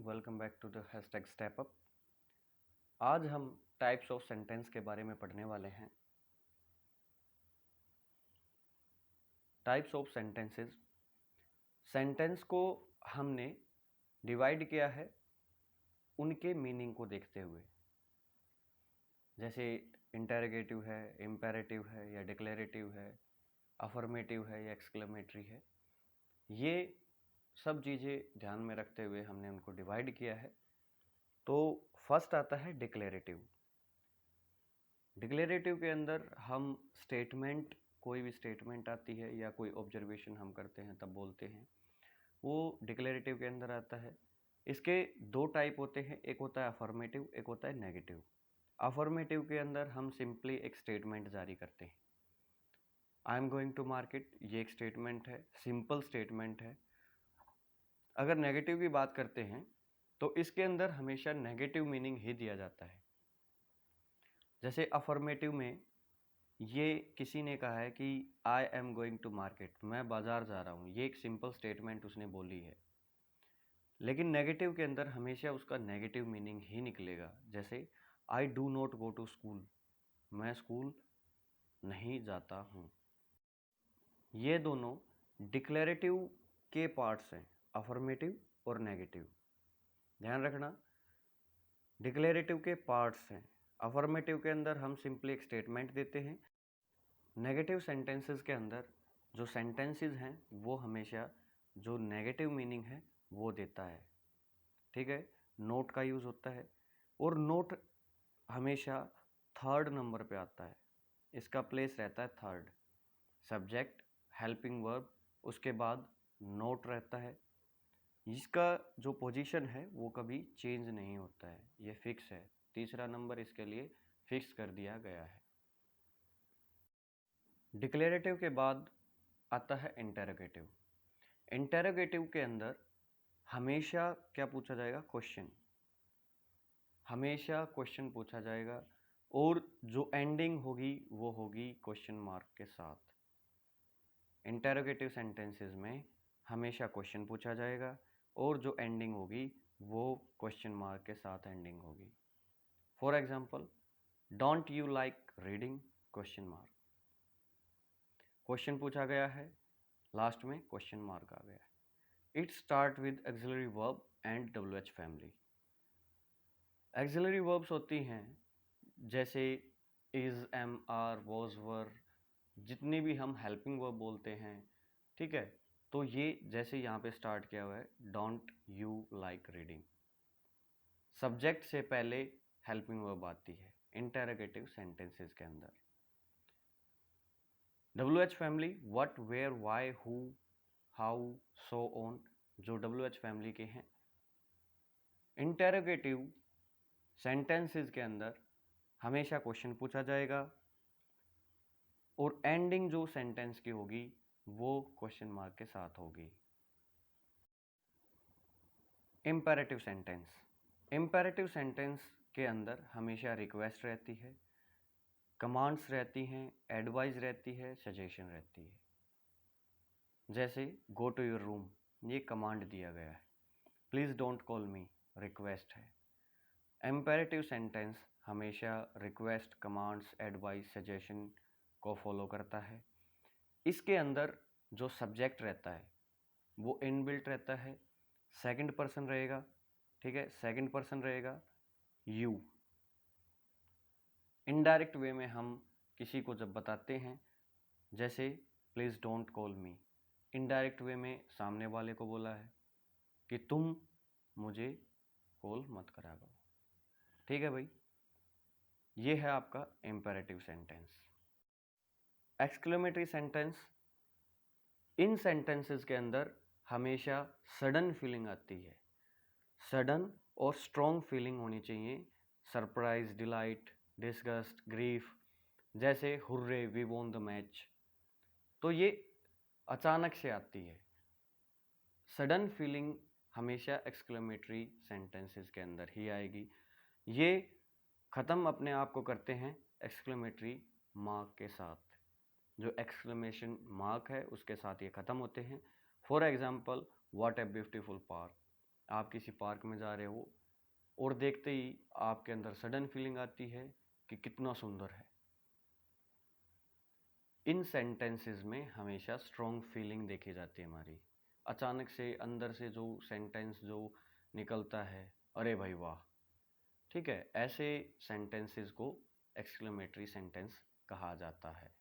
Welcome back to the hashtag step up. आज हम types of sentence के बारे में पढ़ने वाले हैं। टाइप्स ऑफ सेंटेंसेस, सेंटेंस को हमने डिवाइड किया है उनके मीनिंग को देखते हुए, जैसे इंटेरोगेटिव है, इम्पेरेटिव है या डिक्लेरेटिव है, अफर्मेटिव है या एक्सक्लेमेटरी है। ये सब चीज़ें ध्यान में रखते हुए हमने उनको डिवाइड किया है। तो फर्स्ट आता है डिक्लेरेटिव। डिक्लेरेटिव के अंदर हम स्टेटमेंट, कोई भी स्टेटमेंट आती है या कोई ऑब्जर्वेशन हम करते हैं तब बोलते हैं, वो डिक्लेरेटिव के अंदर आता है। इसके दो टाइप होते हैं, एक होता है अफर्मेटिव, एक होता है नेगेटिव। अफर्मेटिव के अंदर हम सिंपली एक स्टेटमेंट जारी करते हैं। I am going to market, ये एक स्टेटमेंट है, सिंपल स्टेटमेंट है। अगर नेगेटिव की बात करते हैं तो इसके अंदर हमेशा नेगेटिव मीनिंग ही दिया जाता है। जैसे अफर्मेटिव में ये किसी ने कहा है कि I am going to market, मैं बाजार जा रहा हूँ, ये एक सिंपल स्टेटमेंट उसने बोली है। लेकिन नेगेटिव के अंदर हमेशा उसका नेगेटिव मीनिंग ही निकलेगा। जैसे I do not go to school, मैं स्कूल नहीं जाता हूँ। ये दोनों डिक्लेरेटिव के पार्ट्स हैं, अफर्मेटिव और नेगेटिव। ध्यान रखना, डिक्लेरेटिव के पार्ट्स हैं। अफर्मेटिव के अंदर हम सिंपली एक स्टेटमेंट देते हैं। नेगेटिव सेंटेंसेस के अंदर जो सेंटेंसेस हैं वो हमेशा जो नेगेटिव मीनिंग है वो देता है। ठीक है, नोट का यूज़ होता है और नोट हमेशा थर्ड नंबर पे आता है। इसका प्लेस रहता है थर्ड। सब्जेक्ट, हेल्पिंग वर्ब, उसके बाद नोट रहता है। इसका जो पोजीशन है वो कभी चेंज नहीं होता है, ये फिक्स है। तीसरा नंबर इसके लिए फिक्स कर दिया गया है। डिक्लेरेटिव के बाद आता है इंटेरोगेटिव। इंटेरोगेटिव के अंदर हमेशा क्या पूछा जाएगा? क्वेश्चन। हमेशा क्वेश्चन पूछा जाएगा और जो एंडिंग होगी वो होगी क्वेश्चन मार्क के साथ। इंटेरोगेटिव सेंटेंसेस में हमेशा क्वेश्चन पूछा जाएगा और जो एंडिंग होगी वो क्वेश्चन मार्क के साथ एंडिंग होगी। For example, don't you like reading? Question mark. Question पूछा गया है, लास्ट में क्वेश्चन मार्क आ गया है। It start with axillary verb and WH family. Axillary verbs होती हैं जैसे इज, एम, आर, वॉज, वर, जितनी भी हम हेल्पिंग वर्ब बोलते हैं। ठीक है, तो ये जैसे यहाँ पे स्टार्ट किया हुआ है, don't you like reading. Subject से पहले हेल्पिंग वर्ब आती है इंटेरोगेटिव सेंटेंसेस के अंदर। WH family, what, where, why, who, how, so on, जो WH फैमिली के हैं। इंटेरोगेटिव सेंटेंसेस के अंदर हमेशा क्वेश्चन पूछा जाएगा और एंडिंग जो सेंटेंस की होगी वो क्वेश्चन मार्क के साथ होगी। Imperative sentence. इम्पेरेटिव सेंटेंस के अंदर हमेशा रिक्वेस्ट रहती है, कमांड्स रहती हैं, एडवाइस रहती है, सजेशन रहती है। जैसे गो टू योर रूम, ये कमांड दिया गया है। Please don't call me, request है। इम्पेरेटिव सेंटेंस हमेशा रिक्वेस्ट, कमांड्स, एडवाइस, सजेशन को फॉलो करता है। इसके अंदर जो सब्जेक्ट रहता है वो इनबिल्ट रहता है, सेकंड पर्सन रहेगा। ठीक है, सेकंड पर्सन रहेगा यू। इनडायरेक्ट वे में हम किसी को जब बताते हैं, जैसे please don't call me, indirect way में सामने वाले को बोला है कि तुम मुझे कॉल मत करा करो। ठीक है भाई, ये है आपका इम्पेरेटिव सेंटेंस। एक्सक्लेमेटरी सेंटेंस, इन सेंटेंसेस के अंदर हमेशा सडन फीलिंग आती है। सडन और स्ट्रॉन्ग फीलिंग होनी चाहिए। सरप्राइज, डिलाइट, डिस्गस्ट, ग्रीफ, जैसे hurray, we won the match, तो ये अचानक से आती है। सडन फीलिंग हमेशा एक्सक्लेमेटरी सेंटेंसेस के अंदर ही आएगी। ये ख़त्म अपने आप को करते हैं एक्सक्लेमेटरी मार्क के साथ। जो एक्सक्लेमेशन मार्क है उसके साथ ये ख़त्म होते हैं। For example, what a beautiful park, आप किसी पार्क में जा रहे हो और देखते ही आपके अंदर सडन फीलिंग आती है कि कितना सुंदर है। इन सेंटेंसेस में हमेशा स्ट्रॉन्ग फीलिंग देखी जाती है हमारी। अचानक से अंदर से जो सेंटेंस जो निकलता है, अरे भाई वाह, ठीक है, ऐसे सेंटेंसेस को एक्सक्लेमेटरी सेंटेंस कहा जाता है।